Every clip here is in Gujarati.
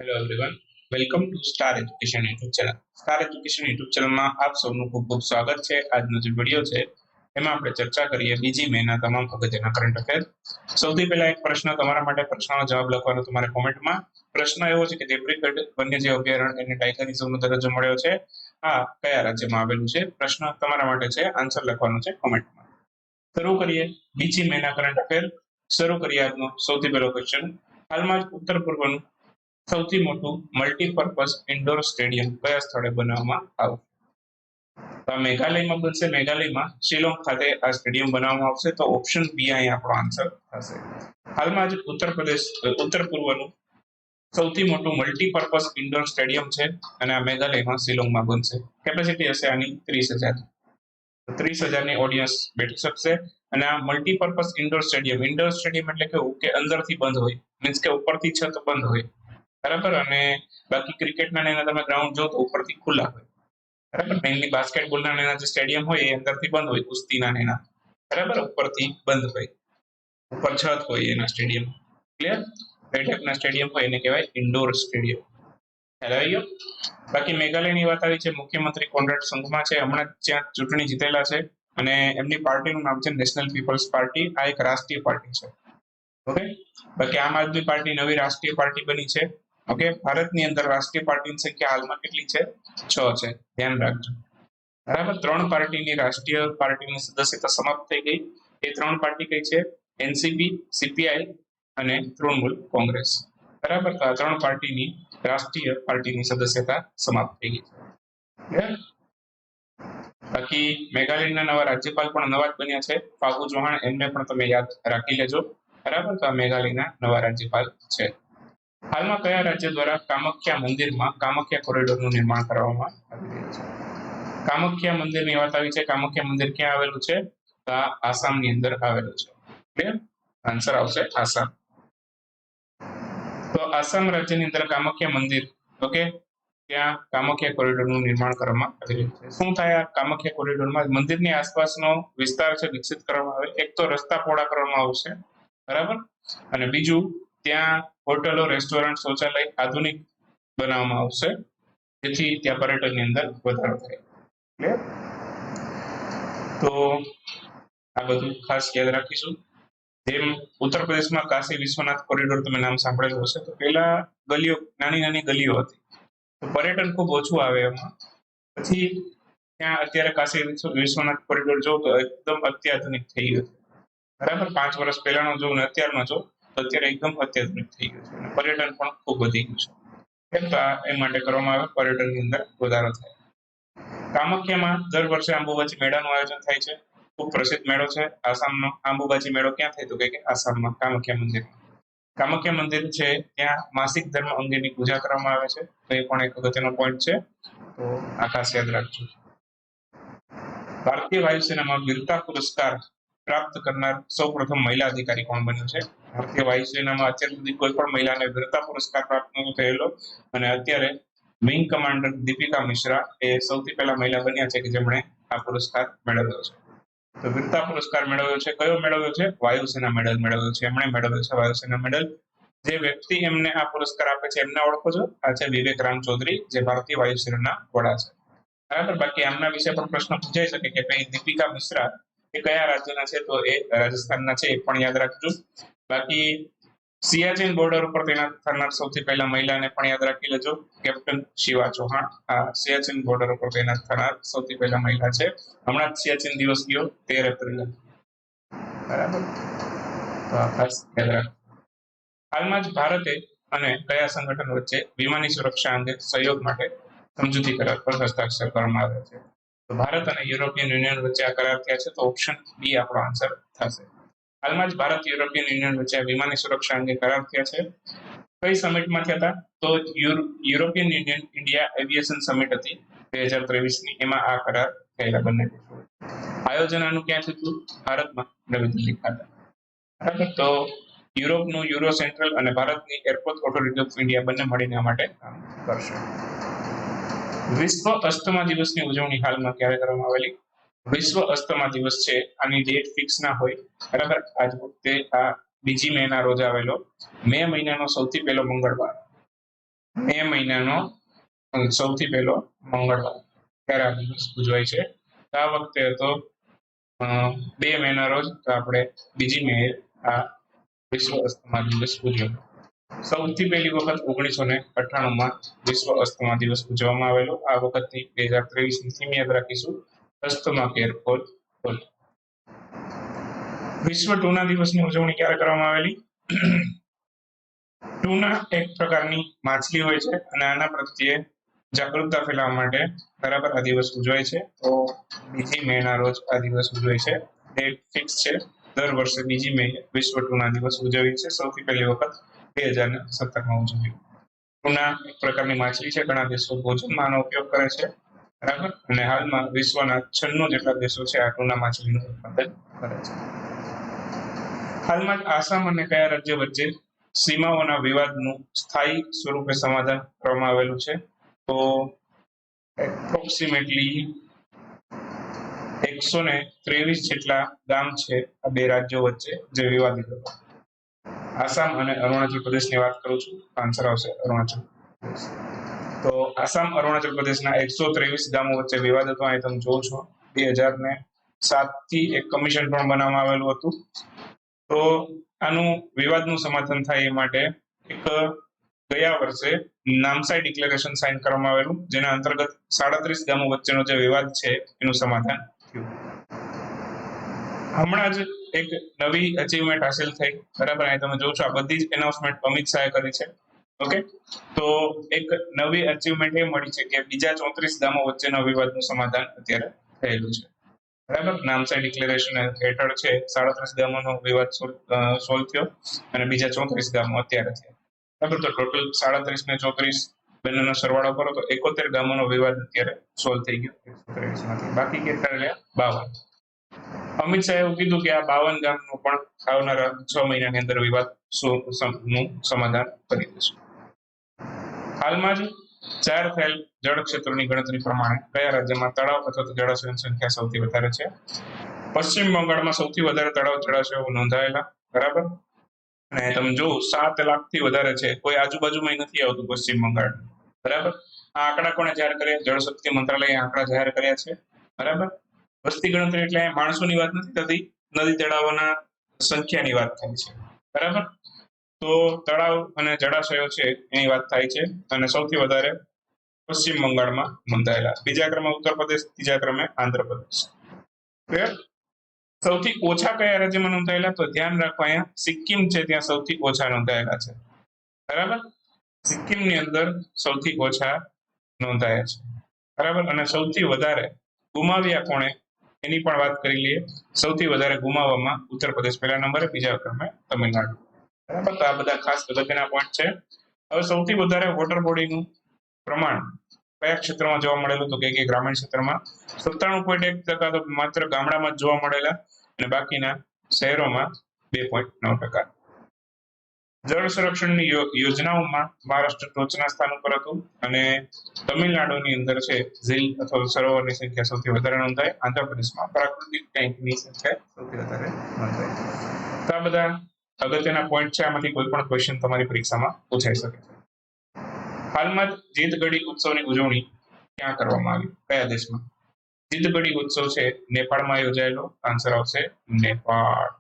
Hello everyone, welcome to star education YouTube channel. Star education YouTube ચેનલમાં આપ સૌનું ખૂબ ખૂબ સ્વાગત છે. આજનો જે વિડીયો છે એમાં આપણે ચર્ચા કરીએ બીજી મેના તમામ અગત્યના કરંટ અફેર. સૌથી પહેલા એક પ્રશ્ન તમારા માટે, પ્રશ્નનો જવાબ લખવાનો તમારે કોમેન્ટમાં. પ્રશ્ન એવો છે કે દેબ્રીગઢ વન્યજીવ અભયારણ્ય એને ટાઈગર રિઝર્વનો દરજ્જો મળ્યો છે, આ કયા રાજ્યમાં આવેલું છે? પ્રશ્ન તમારા માટે છે, આન્સર લખવાનો છે કોમેન્ટમાં. શરૂ કરીએ બીજી મેના કરંટ અફેર. શરૂ કરીએ આજનો સૌથી પહેલો ક્વેશ્ચન. હાલમાં જ ઉત્તર પૂર્વનું સૌથી મોટું મલ્ટીપર્પઝ ઇન્ડોર સ્ટેડિયમ કયા સ્થળે બનાવવામાં આવશે? તો આ મેઘાલયમાં બનશે. મેઘાલયમાં શિલોંગ ખાતે આ સ્ટેડિયમ બનાવવામાં આવશે. તો ઓપ્શન બી અહીં આપણો આન્સર થશે. હાલમાં જ ઉત્તર પૂર્વનું સૌથી મોટું મલ્ટીપર્પઝ ઇન્ડોર સ્ટેડિયમ છે અને આ મેઘાલયમાં શિલોંગમાં બનશે. કેપેસિટી હશે આની 30,000. 30,000ની ઓડિયન્સ બેઠી શકશે. અને આ મલ્ટીપર્પઝ ઇન્ડોર સ્ટેડિયમ એટલે કેવું કે અંદરથી બંધ હોય, મીન્સ કે ઉપરથી છત બંધ હોય, બરાબર. અને બાકી ક્રિકેટના એના તમે ગ્રાઉન્ડ જો તો ઉપરથી ખુલ્લા હોય, બરાબર. મેઇનલી બાસ્કેટબોલના એના જે સ્ટેડિયમ હોય એ અંદરથી બંધ હોય, કુસ્તીના એના, બરાબર, ઉપરથી બંધ હોય, ઉપર છત હોય એના સ્ટેડિયમ. ક્લિયર? એ ટાઈપના સ્ટેડિયમ હોય એને કહેવાય ઇન્ડોર સ્ટેડિયમ. ખ્યાલ આવી ગયો? બાકી મેઘાલયની વાત આવી છે. મુખ્યમંત્રી કોનરાડ સંગમા છે, હમણાં ત્યાં ચૂંટણી જીતેલા છે અને એમની પાર્ટીનું નામ છે નેશનલ પીપલ્સ પાર્ટી. આ એક રાષ્ટ્રીય પાર્ટી છે. ઓકે. બાકી આમ આદમી પાર્ટી નવી રાષ્ટ્રીય પાર્ટી બની છે. ઓકે. ભારતની અંદર રાષ્ટ્રીય પાર્ટીની સંખ્યા હાલમાં કેટલી છે? 6 છે. ધ્યાન રાખજો, બરાબર. 3 પાર્ટીની રાષ્ટ્રીય પાર્ટીની સદસ્યતા સમાપ્ત થઈ ગઈ. એ 3 પાર્ટી કઈ છે? એનસીપી, સીપીઆઈ અને તૃણમૂલ કોંગ્રેસ, બરાબર. તો આ 3 પાર્ટીની રાષ્ટ્રીય પાર્ટીની સદસ્યતા સમાપ્ત થઈ ગઈ છે. બાકી મેઘાલયના નવા રાજ્યપાલ પણ નવા જ બન્યા છે, ફાગુ ચૌહાણ. એમને પણ તમે યાદ રાખી લેજો, બરાબર. તો આ મેઘાલયના નવા રાજ્યપાલ છે. હાલમાં કયા રાજ્ય દ્વારા કામાખ્યા મંદિરમાં કામાખ્યા કોરિડોરનું નિર્માણ કરવામાં આવી રહ્યું છે? કામાખ્યા મંદિરની વાત આવી છે. કામાખ્યા મંદિર ક્યાં આવેલું છે? તો આ આસામની અંદર આવેલું છે. ક્લિયર? આન્સર આવશે આસામ. તો આસામ રાજ્યની અંદર કામાખ્યા મંદિર, ઓકે, ત્યાં કામાખ્યા કોરિડોરનું નિર્માણ કરવામાં આવી રહ્યું છે. શું થાય આ કામાખ્યા કોરિડોરમાં? મંદિરની આસપાસનો વિસ્તાર છે વિકસિત કરવામાં આવે. એક તો રસ્તા પહોળા કરવામાં આવશે, બરાબર. અને બીજું, ત્યાં હોટલો, રેસ્ટોરન્ટ, શૌચાલય આધુનિક બનાવવામાં આવશે, જેથી ત્યાં પર્યટનની અંદર વધારો થાય. ક્લિયર? તો આ બધું ખાસ યાદ રાખીશું. જેમ ઉત્તર પ્રદેશમાં કાશી વિશ્વનાથ કોરિડોર તમે નામ સાંભળેલું હશે. તો પહેલા ગલીઓ, નાની નાની ગલીઓ હતી, તો પર્યટન ખૂબ ઓછું આવે એમાં. પછી ત્યાં અત્યારે કાશી વિશ્વનાથ કોરિડોર જો તો એકદમ અત્યાધુનિક થઈ ગયું છે, બરાબર. 5 વર્ષ પહેલાનો જો ને અત્યારનો જો તો અત્યારે એકદમ અત્યાધુનિક થઈ ગયું છે અને પર્યટન પણ ખૂબ વધી ગયું છે. તો એ માટે કરવામાં આવે, પર્યટનની અંદર વધારો થાય. કામાખ્યામાં દર વર્ષે અંબુબાચી મેળાનું આયોજન થાય છે. ખૂબ પ્રસિદ્ધ મેળો છે આસામનો. અંબુબાચી મેળો ક્યાં થાય? તો કે આસામમાં કામાખ્યા મંદિર. કામાખ્યા મંદિર છે ત્યાં માસિક ધર્મ અંગેની પૂજા કરવામાં આવે છે. તો એ પણ એક અગત્યનો પોઈન્ટ છે, તો આ ખાસ યાદ રાખજો. ભારતીય વાયુસેનામાં વીરતા પુરસ્કાર પ્રાપ્ત કરનાર સૌપ્રથમ મહિલા અધિકારી કોણ બન્યું છે? ભારતીય વાયુસેનામાં અત્યાર સુધી કોઈ પણ મહિલાને વીરતા પુરસ્કાર પ્રાપ્ત ન થયેલો અને અત્યારે વિંગ કમાન્ડર દીપિકા મિશ્રા એ સૌથી પહેલા મહિલા બન્યા છે કે જેમણે આ પુરસ્કાર મેળવ્યો છે. તો વીરતા પુરસ્કાર મેળવ્યો છે. કયો મેળવ્યો છે? વાયુસેના મેડલ મેળવ્યો છે. એમણે મેળવ્યો છે વાયુસેના મેડલ. જે વ્યક્તિ એમને આ પુરસ્કાર આપે છે એમને ઓળખો છો? આ છે વિવેક રામ ચૌધરી, જે ભારતીય વાયુસેનાના વડા છે, બરાબર. બાકી આમના વિશે પણ પ્રશ્ન પૂછાઈ શકે કે ભાઈ દીપિકા મિશ્રા એ કયા રાજ્યના છે? તો એ રાજસ્થાનના છે, એ પણ યાદ રાખજો. બાકી સિયાચીન બોર્ડર ઉપર તૈનાત થનાર સૌથી પહેલા મહિલાને પણ યાદ રાખી લેજો, કેપ્ટન શિવા ચૌહાણ. આ સિયાચીન બોર્ડર ઉપર તૈનાત થનાર સૌથી પહેલા મહિલા છે. હમણાં જ સિયાચીન દિવસ ગયો 13 એપ્રિલે, બરાબર. તો આ ખાસ યાદ રાખજો. હાલમાં જ ભારતે અને કયા સંગઠન વચ્ચે વિમાની સુરક્ષા અંગે સહયોગ માટે સમજૂતી કરાર પર હસ્તાક્ષર કરવામાં આવ્યા છે? તો ભારત અને યુરોપિયન યુનિયન વચ્ચે આ કરાર થયા છે. તો ઓપ્શન બી આપણો આન્સર થશે. હાલમાં જ ભારત યુરોપિયન યુનિયન વચ્ચે વિમાની સુરક્ષા અંગે કરાર થયા છે. કઈ સમિટમાં થયા હતા? તો European union India aviation summit હતી 2023ની. એમાં આ કરાર થયેલા બંને દેશો. આયોજન આનું ક્યાં થયું હતું? ભારતમાં, નવી દિલ્હી ખાતે, બરાબર. તો યુરોપનું યુરો સેન્ટ્રલ અને ભારતની એરપોર્ટ ઓથોરિટી ઓફ ઇન્ડિયા બંને મળીને આ માટે કામ કરશે. વિશ્વ અસ્થમા દિવસની ઉજવણી હાલમાં ક્યારે કરવામાં આવેલી? વિશ્વ અસ્થમા દિવસ છે, આની ડેટ ફિક્સ ના હોય, બરાબર. આજ વખતે આ 2 મેના રોજ આવેલો, મે મહિનાનો સૌથી પહેલો મંગળવાર, મે મહિનાનો સૌથી પહેલો મંગળવાર ત્યારે આ દિવસ ઉજવાય છે. આ વખતે હતો 2 મેના રોજ, તો આપણે 2 મે આ વિશ્વ અસ્થમા દિવસ ઉજવ્યો. સૌથી પહેલી વખત 1998માં વિશ્વ અસ્થમા દિવસ ઉજવવામાં આવેલો. આ વખતની 2023ની થીમ યાદ રાખીશું, અસ્થમા કેર ફોર ઓલ. વિશ્વ ટૂના દિવસની ઉજવણી ક્યારે કરવામાં આવેલી? ટૂના એક પ્રકારની માછલી હોય છે અને આના પ્રત્યે જાગૃતતા ફેલાવવા માટે બરાબર આ દિવસ ઉજવાય છે. તો 2 મેના રોજ આ દિવસ ઉજવાય છે. ડેટ ફિક્સ છે, દર વર્ષે 2 મે વિશ્વ ટૂના દિવસ ઉજવીએ છે. સૌથી પહેલી વખત 2017માં ઉજવ્યું. ટૂના એક પ્રકારની માછલી છે, ઘણા દેશો ભોજનમાં આનો ઉપયોગ કરે છે, બરાબર. અને હાલમાં વિશ્વના 96 જેટલા દેશો છે આ ટૂના માછલીનું ઉત્પાદન કરે છે. હાલમાં આસામ અને કયા રાજ્ય વચ્ચે સીમાઓના વિવાદનું સ્થાયી સ્વરૂપે સમાધાન કરવામાં આવેલું છે? તો એપ્રોક્સિમેટલી 123 જેટલા ગામ છે આ બે રાજ્યો વચ્ચે જે વિવાદિત હતા. આસામ અને અરુણાચલ પ્રદેશની વાત કરું છું, આન્સર આવશે અરુણાચલ પ્રદેશ. તો આસામ અરુણાચલ પ્રદેશના 123 ગામો વચ્ચે વિવાદ હતો. અહીં તમે જોવો છો 2007થી એક કમિશન પણ બનાવવામાં આવેલું હતું. તો આનું વિવાદનું સમાધાન થાય એ માટે એક ગયા વર્ષે નામસાઈ ડિક્લેરેશન સાઇન કરવામાં આવેલું, જેના અંતર્ગત 37 ગામો વચ્ચેનો જે વિવાદ છે એનું સમાધાન થયું. હમણાં જ એક નવી અચીવમેન્ટ હાંસલ થઈ, બરાબર. અહીં તમે જોવો છો આ બધી જ એનાઉન્સમેન્ટ અમિત શાહે કરી છે. ઓકે, તો એક નવી અચીવમેન્ટ એ મળી છે કે બીજા 34 ગામો વચ્ચેના વિવાદનું સમાધાન અત્યારે થયેલું છે, બરાબર. નામસાઈ ડિક્લેરેશન હેઠળ છે 37 ગામોનો વિવાદ સોલ્વ થયો અને બીજા 34 ગામો અત્યારે થયા, બરાબર. તો ટોટલ 37 ને 34 બંનેનો સરવાળો કરો તો 71 ગામોનો વિવાદ અત્યારે સોલ્વ થઈ ગયો 123 માંથી. બાકી કેટલા રહ્યા? 52. અમિત શાહે એવું કીધું કે આ 52 ગામનો પણ આવનારા 6 મહિનાની અંદર વિવાદ નું સમાધાન કરી દેશું. હાલમાં જ જાહેર થયેલ જળ ક્ષેત્રોની ગણતરી પ્રમાણે કયા રાજ્યમાં તળાવ અથવા જળાશયોની સંખ્યા સૌથી વધારે છે? પશ્ચિમ બંગાળમાં સૌથી વધારે તળાવ જળાશયો નોંધાયેલા, બરાબર. અને તમે જો 7 લાખથી વધારે છે, કોઈ આજુબાજુમાં નથી આવતું પશ્ચિમ બંગાળ, બરાબર. આ આંકડા કોણે જાહેર કર્યા? જળશક્તિ મંત્રાલયે આંકડા જાહેર કર્યા છે, બરાબર. વસ્તી ગણતરી એટલે માણસોની વાત નથી થતી, નદી તળાવોના સંખ્યાની વાત થાય છે, બરાબર. તો તળાવ અને જળાશયો છે એની વાત થાય છે અને સૌથી વધારે પશ્ચિમ બંગાળમાં નોંધાયેલા. બીજા ક્રમે ઉત્તર પ્રદેશ, ત્રીજા ક્રમે આંધ્રપ્રદેશ. ક્લિયર? સૌથી ઓછા કયા રાજ્યમાં નોંધાયેલા? તો ધ્યાન રાખો, અહીંયા સિક્કિમ છે ત્યાં સૌથી ઓછા નોંધાયેલા છે, બરાબર. સિક્કિમની અંદર સૌથી ઓછા નોંધાયા છે, બરાબર. અને સૌથી વધારે ગુમાવ્યા કોણે એની પણ વાત કરી લઈએ. સૌથી વધારે ગુમાવવામાં ઉત્તર પ્રદેશ પહેલા નંબરે, બીજા ક્રમે તમિલનાડુ, બરાબર. તો આ બધા ખાસ અગત્યના પોઈન્ટ છે. હવે સૌથી વધારે વોટર બોડીનું પ્રમાણ કયા ક્ષેત્રમાં જોવા મળેલું? તો કે ગ્રામીણ ક્ષેત્રમાં 97.1% તો માત્ર ગામડામાં જ જોવા મળેલા અને બાકીના શહેરોમાં 2.9%. જળ સંરક્ષણની યોજનાઓમાં મહારાષ્ટ્ર ટોચના સ્થાન ઉપર હતું અને તમિલનાડુની અંદર છે ઝીલ અથવા સરોવરની સંખ્યા સૌથી વધારે નોંધાય. આંધ્રપ્રદેશમાં પ્રાકૃતિક ટેન્કની સંખ્યા સૌથી વધારે નોંધાય. તો આ બધા અગત્યના પોઈન્ટ છે. આમાંથી કોઈ પણ ક્વેશ્ચન તમારી પરીક્ષામાં પૂછાઈ શકે છે. હાલમાં જીતગઢી ઉત્સવની ઉજવણી ક્યાં કરવામાં આવી? કયા દેશમાં? જીતગઢી ઉત્સવ છે નેપાળમાં યોજાયેલો, આન્સર આવશે નેપાળ.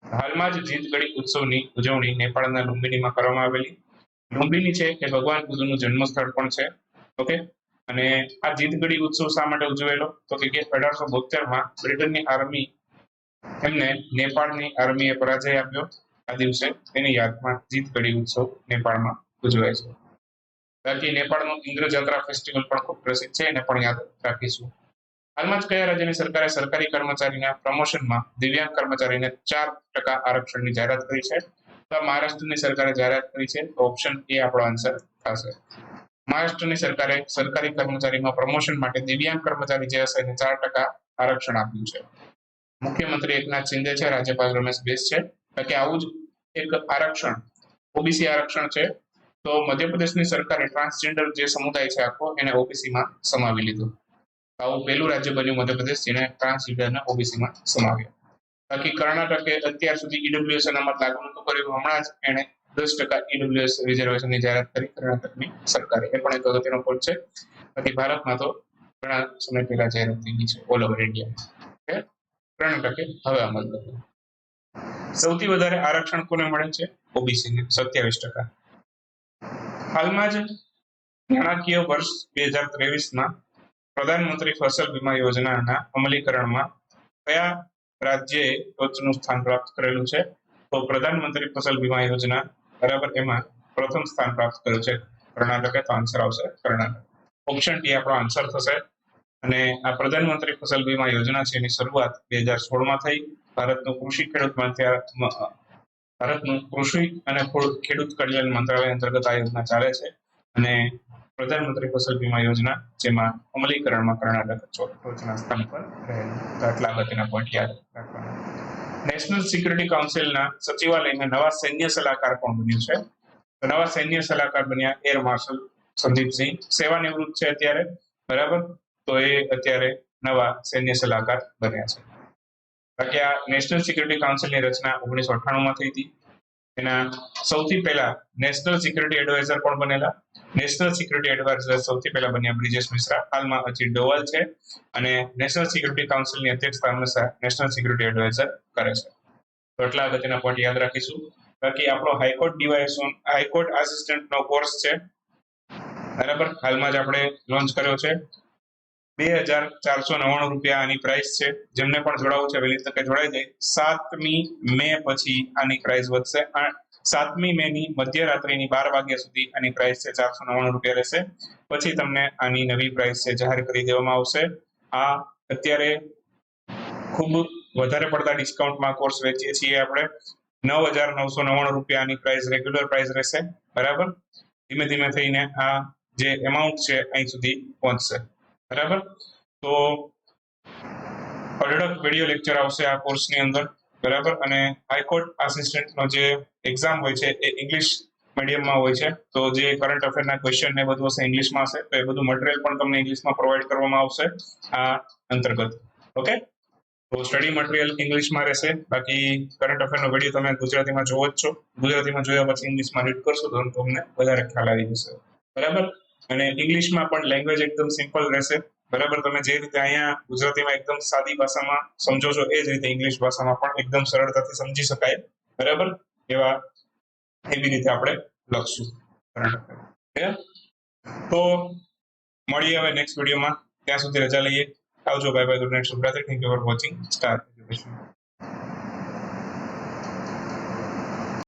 હાલમાં જ જીતગઢી ઉત્સવની ઉજવણી નેપાળના લુંબિનીમાં કરવામાં આવેલી. લુંબિની છે એ ભગવાન બુદ્ધનું જન્મ સ્થળ પણ છે, ઓકે. અને આ જીતગઢી ઉત્સવ શા માટે ઉજવેલો? તો કે 1872માં બ્રિટનની આર્મી એમને નેપાળની આર્મીએ પરાજય આપ્યો. આ દિવસે એની યાદમાં જીતગઢી ઉત્સવ નેપાળમાં ઉજવાય છે. બાકી નેપાળનું ઇન્દ્ર જાત્રા ફેસ્ટિવલ પણ ખૂબ પ્રસિદ્ધ છે, એને પણ યાદ રાખીશું. હાલમાં જ કયા રાજ્યની સરકારે સરકારી કર્મચારીના પ્રમોશનમાં દિવ્યાંગ કર્મચારીને 4% આરક્ષણની જાહેરાત કરી છે? તો મહારાષ્ટ્રની સરકારે જાહેરાત કરી છે. ઓપ્શન એ આપણો આન્સર થશે. મહારાષ્ટ્રની સરકારે સરકારી કર્મચારીમાં પ્રમોશન માટે દિવ્યાંગ કર્મચારી જે હશે એને 4% આરક્ષણ આપ્યું છે. મુખ્યમંત્રી એકનાથ શિંદે છે, રાજ્યપાલ રમેશ બેસ છે. કે આવું જ એક આરક્ષણ ઓબીસી આરક્ષણ છે. તો મધ્યપ્રદેશની સરકારે ટ્રાન્સજેન્ડર જે સમુદાય છે આખો એને ઓબીસીમાં સમાવી લીધું. આવું પહેલું રાજ્ય બન્યું મધ્યપ્રદેશ જેને ટ્રાન્સજેન્ડરને ઓબીસીમાં સમાવ્યા. બાકી કર્ણાટકે અત્યાર સુધી ઈડબ્લ્યુએસ અનામત લાગુ નહોતું કર્યું, હમણાં જ એને 10% ઈડબ્લ્યુએસ રિઝર્વેશનની જાહેરાત કરી કર્ણાટકની સરકારે. એ પણ એક અગત્યનો પોઈન્ટ છે. બાકી ભારતમાં તો ઘણા સમય પહેલા જાહેરાત થઈ ગઈ છે ઓલ ઓવર ઇન્ડિયા. કર્ણાટકે હવે અમલ કર્યો. સૌથી વધારે આરક્ષણ કોને મળે છે? ઓબીસી ને 27%. હાલમાં જ નાણાકીય વર્ષ 2023માં પ્રધાનમંત્રી ફસલ બીમા યોજનાના અમલીકરણમાં કયા રાજ્યએ ટોચનું સ્થાન પ્રાપ્ત કરેલું છે? તો પ્રધાનમંત્રી ફસલ બીમા યોજના બરાબર એમાં પ્રથમ સ્થાન પ્રાપ્ત કર્યું છે કર્ણાટકે. તો આન્સર આવશે કર્ણાટક. ઓપ્શન ડી આપણો આન્સર થશે. અને આ પ્રધાનમંત્રી ફસલ બીમા યોજના છે એની શરૂઆત 2016માં થઈ. ભારતનું કૃષિ અને ખેડૂત કલ્યાણ મંત્રાલય અંતર્ગત આ યોજના ચાલે છે. અને પ્રધાનમંત્રી ફસલ બીમા યોજના જેમાં અમલીકરણમાં કર્ણાટક ટોચના સ્થાન પર રહેલું. તો આટલા અગત્યના પોઈન્ટ યાદ રાખવાના. નેશનલ સિક્યુરિટી કાઉન્સિલના સચિવાલયના નવા સૈન્ય સલાહકાર કોણ બન્યું છે? તો નવા સૈન્ય સલાહકાર બન્યા એર માર્શલ સંદીપસિંહ. સેવાનિવૃત્ત છે અત્યારે, બરાબર. તો એ અત્યારે નવા સૈન્ય સલાહકાર બન્યા છે. બાકી આ નેશનલ સિક્યુરિટી કાઉન્સિલની રચના 1998માં થઈ હતી. એના સૌથી પહેલા નેશનલ સિક્યુરિટી એડવાઇઝર કોણ બનેલા? નેશનલ સિક્યુરિટી એડવાઇઝર સૌથી પહેલા બન્યા બ્રિજેશ મિશ્રા. હાલમાં અજીત ડોવાલ છે. અને નેશનલ સિક્યુરિટી કાઉન્સિલની અધ્યક્ષતા હંમેશા નેશનલ સિક્યુરિટી એડવાઇઝર કરે છે. તો એટલા અગત્યના પોઈન્ટ યાદ રાખીશું. બાકી આપણો હાઈકોર્ટ આસિસ્ટન્ટનો કોર્સ છે, બરાબર. હાલમાં જ આપણે લોન્ચ કર્યો છે. 2,499 રૂપિયા આની પ્રાઇસ છે. જેમને પણ જોડાવું છે વહેલી તકે જોડાઈ જાય. 7મી મે પછી આની પ્રાઇસ વધશે. 7મી મે ની મધ્યરાત્રિની 12 વાગ્યા સુધી આની પ્રાઇસ છે 499 રૂપિયા રહેશે. પછી તમને આની નવી પ્રાઇસ છે જાહેર કરી દેવામાં આવશે. આ અત્યારે ખૂબ વધારે પડતા ડિસ્કાઉન્ટમાં કોર્સ વેચીએ છીએ આપણે. 9,999 રૂપિયા આની પ્રાઇસ રેગ્યુલર પ્રાઇસ રહેશે, બરાબર. ધીમે ધીમે થઈને આ જે એમાઉન્ટ છે અહીં સુધી પહોંચશે, બરાબર. તો અઢળક વિડીયો લેક્ચર આવશે આ કોર્સની અંદર, બરાબર. અને હાઈકોર્ટ આસિસ્ટન્ટનો જે એક્ઝામ હોય છે એ ઇંગ્લિશ મીડિયમમાં હોય છે. તો જે કરંટ અફેરના ક્વેશ્ચન ને બધું હશે ઇંગ્લિશમાં હશે. તો એ બધું મટીરિયલ પણ તમને ઇંગ્લિશમાં પ્રોવાઈડ કરવામાં આવશે આ અંતર્ગત. ઓકે, તો સ્ટડી મટીરિયલ ઇંગ્લિશમાં રહેશે. બાકી કરંટ અફેરનો વિડીયો તમે ગુજરાતીમાં જોવો જ છો. ગુજરાતીમાં જોયા પછી ઇંગ્લિશમાં રીડ કરશો તો તમને વધારે ખ્યાલ આવી જશે, બરાબર. અને ઇંગ્લિશમાં પણ લેંગ્વેજ એકદમ સિમ્પલ રહેશે, બરાબર. તમે જે રીતે અહીંયા ગુજરાતીમાં એકદમ સાદી ભાષામાં સમજો છો એ જ રીતે ઇંગ્લિશ ભાષામાં પણ એકદમ સરળતાથી સમજી શકાય, બરાબર. એવી રીતે આપણે લખશું કરંટ અફેર. તો મળીએ હવે નેક્સ્ટ વિડીયોમાં. ત્યાં સુધી રજા લઈએ. આવજો. Bye bye. Good night. શુભરાત્રી. Thank you for watching Star education.